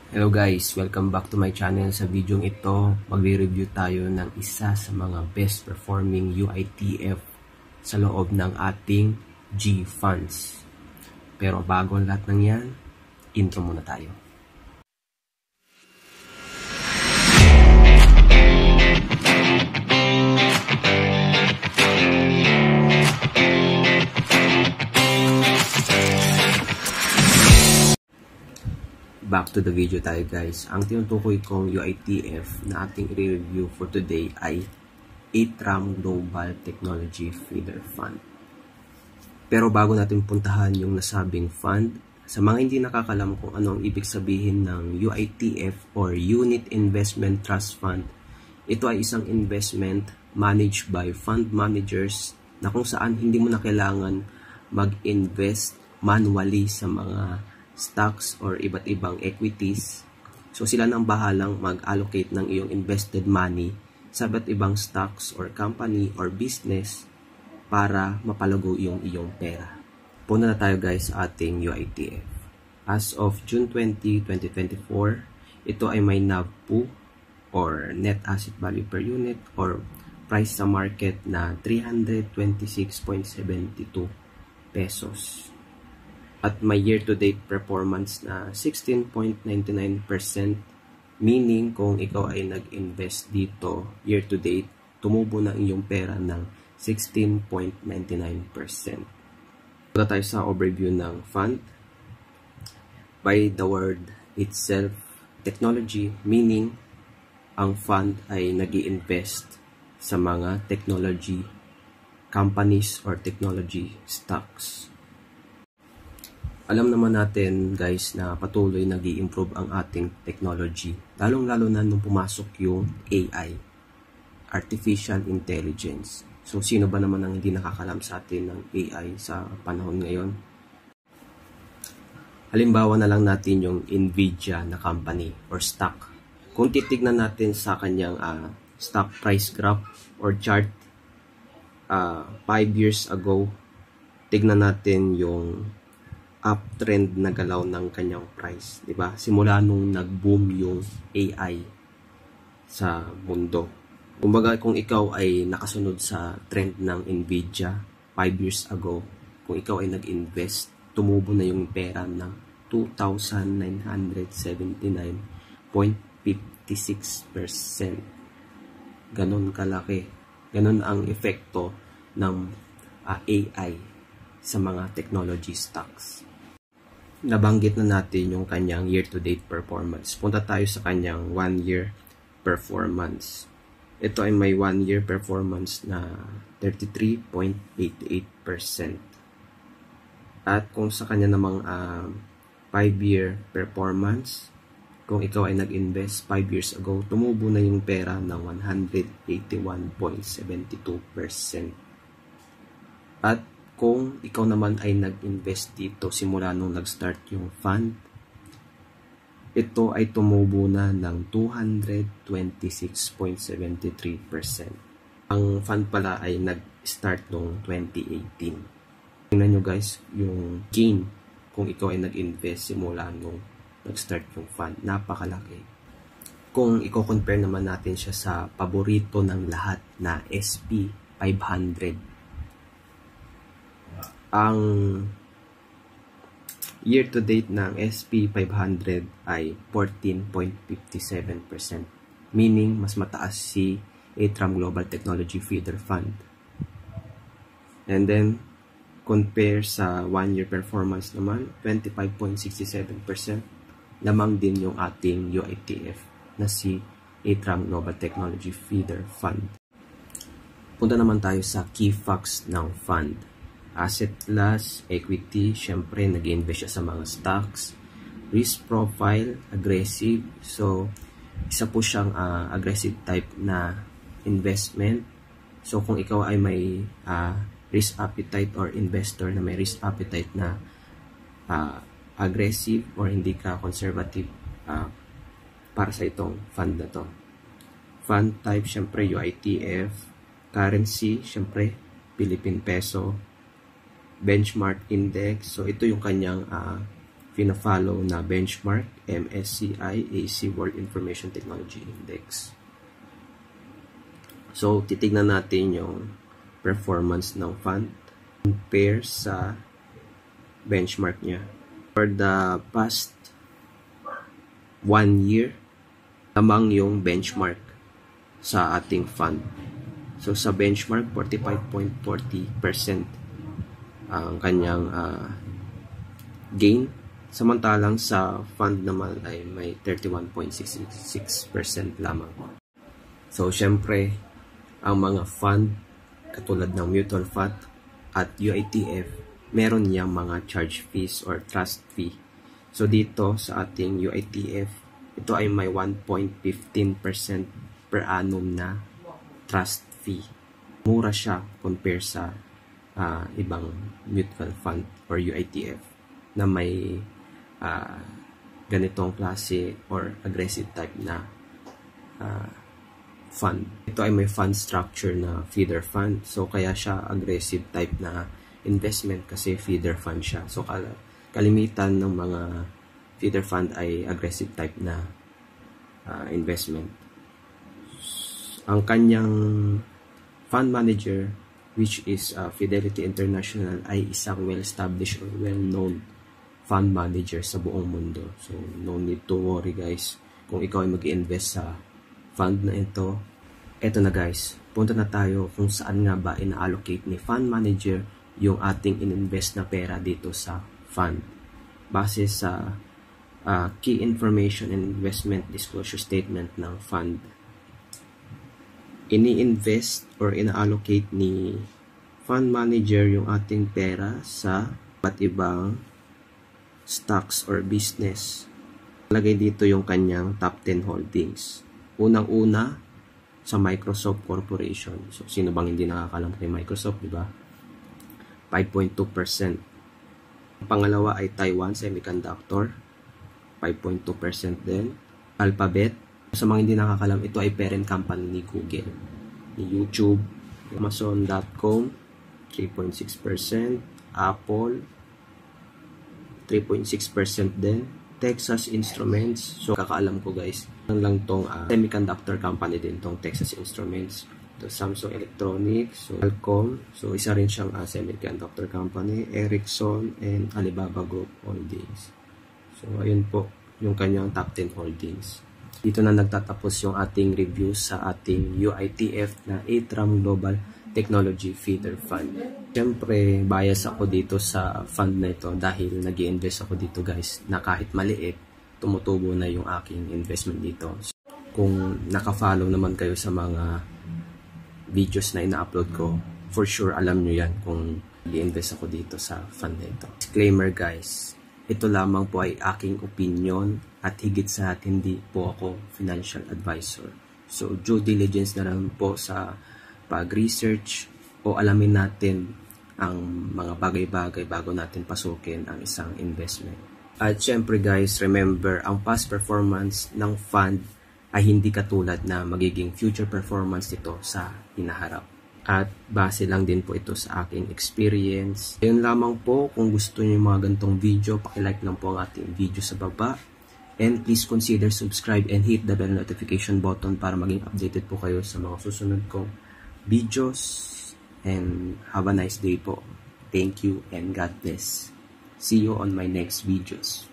Hello guys, welcome back to my channel. Sa video ito, magre-review tayo ng isa sa mga best performing UITF sa loob ng ating G funds. Pero bago ang lahat ng yan, intro muna tayo. Back to the video tayo guys. Ang tinutukoy kong UITF na ating i-review for today ay Atrium Global Technology Feeder Fund. Pero bago natin puntahan yung nasabing fund, sa mga hindi nakakalam kung ano ang ibig sabihin ng UITF or Unit Investment Trust Fund, ito ay isang investment managed by fund managers na kung saan hindi mo na kailangan mag-invest manually sa mga stocks or iba't ibang equities. So sila nang bahalang mag-allocate ng iyong invested money sa iba't ibang stocks or company or business para mapalago iyong pera. Punta na tayo guys sa ating UITF. As of June 20, 2024, ito ay may NAV or Net Asset Value per Unit or price sa market na 326.72 pesos. At may year-to-date performance na 16.99%, meaning kung ikaw ay nag-invest dito year-to-date, tumubo na iyong pera ng 16.99%. Punta tayo sa overview ng fund. By the word itself, technology, meaning ang fund ay nag-i-invest sa mga technology companies or technology stocks. Alam naman natin guys na patuloy nag-i-improve ang ating technology. Lalong-lalo na nung pumasok yung AI, Artificial Intelligence. So sino ba naman ang hindi nakakalam sa atin ng AI sa panahon ngayon? Halimbawa na lang natin yung Nvidia na company or stock. Kung titignan natin sa kanyang stock price graph or chart 5 years ago, tignan natin yung uptrend na galaw ng kanyang price, 'di ba? Simula nung nag-boom yung AI sa mundo. Kumbaga kung ikaw ay nakasunod sa trend ng Nvidia 5 years ago, kung ikaw ay nag-invest, tumubo na yung pera ng 2,979.56%. Ganon kalaki. Ganon ang epekto ng AI sa mga technology stocks. Nabanggit na natin yung kanyang year-to-date performance. Punta tayo sa kanyang 1-year performance. Ito ay may 1-year performance na 33.88%. At kung sa kanya namang 5-year performance, kung ikaw ay nag-invest 5 years ago, tumubo na yung pera ng 181.72%. At kung ikaw naman ay nag-invest dito simula nung nag-start yung fund, ito ay tumubo na ng 226.73%. Ang fund pala ay nag-start noong 2018. Tingnan nyo guys, yung gain kung ikaw ay nag-invest simula nung nag-start yung fund, napakalaki. Kung i-compare naman natin siya sa paborito ng lahat na SP 500, ang year-to-date ng SP 500 ay 14.57%, meaning mas mataas si Atrium Global Technology Feeder Fund. And then, compare sa 1-year performance naman, 25.67%, lamang din yung ating UITF na si Atrium Global Technology Feeder Fund. Punta naman tayo sa key facts ng fund. Asset class, equity, syempre nag-invest siya sa mga stocks. Risk profile, aggressive. So, isa po siyang aggressive type na investment. So, kung ikaw ay may risk appetite or investor na may risk appetite na aggressive or hindi ka conservative para sa itong fund na to. Fund type, syempre UITF. Currency, syempre Philippine peso. Benchmark index. So, ito yung kanyang pina-follow na benchmark, MSCI AC World Information Technology Index. So, titignan natin yung performance ng fund compare sa benchmark niya. For the past 1 year, lamang yung benchmark sa ating fund. So, sa benchmark, 45.40% ang kanyang gain. Samantalang sa fund naman ay may 31.66% lamang. So, syempre, ang mga fund katulad ng mutual fund at UITF, meron niyang mga charge fees or trust fee. So, dito sa ating UITF, ito ay may 1.15% per annum na trust fee. Mura siya compare sa ibang mutual fund or UITF na may ganitong klase or aggressive type na fund. Ito ay may fund structure na feeder fund. So, kaya siya aggressive type na investment kasi feeder fund siya. So, kalimitan ng mga feeder fund ay aggressive type na investment. Ang kanyang fund manager, which is Fidelity International, ay isang well-established or well-known fund manager sa buong mundo. So, no need to worry guys. Kung ikaw ay mag-invest sa fund na ito, eto na guys, punta na tayo kung saan nga ba ina-allocate ni fund manager yung ating ininvest na pera dito sa fund. Base sa key information and investment disclosure statement ng fund, ini-invest or ina-allocate ni fund manager yung ating pera sa iba't ibang stocks or business. Lagay dito yung kanyang top 10 holdings. Unang-una sa Microsoft Corporation. So, sino bang hindi nakakalam kay Microsoft, di ba? 5.2%. Pangalawa ay Taiwan Semiconductor. 5.2% din. Alphabet. Sa mga hindi nakakalam, ito ay parent company ni Google, ni YouTube, Amazon.com, 3.6%, Apple, 3.6% din, Texas Instruments. So, kakaalam ko guys, lang tong semiconductor company din tong Texas Instruments. Ito, Samsung Electronics, so Qualcomm, so isa rin siyang semiconductor company, Ericsson, and Alibaba Group Holdings. So, ayun po yung kanyang top 10 holdings. Dito na nagtatapos yung ating review sa ating UITF na ATRAM Global Technology Feeder Fund. Siyempre, bias ako dito sa fund na ito dahil nag-i-invest ako dito guys na kahit maliit, tumutubo na yung aking investment dito. Kung naka-follow naman kayo sa mga videos na ina-upload ko, for sure alam nyo yan kung nag-i-invest ako dito sa fund na ito. Disclaimer guys, ito lamang po ay aking opinion at higit sa lahat hindi po ako financial advisor. So, due diligence na lang po sa pag-research o alamin natin ang mga bagay-bagay bago natin pasukin ang isang investment. At syempre guys, remember, ang past performance ng fund ay hindi katulad na magiging future performance nito sa hinaharap. At base lang din po ito sa aking experience. Ayun lamang po, kung gusto niyo yung mga gantong video, pakilike lang po ang ating video sa baba. And please consider subscribe and hit the bell notification button para maging updated po kayo sa mga susunod kong videos. And have a nice day po. Thank you and God bless. See you on my next videos.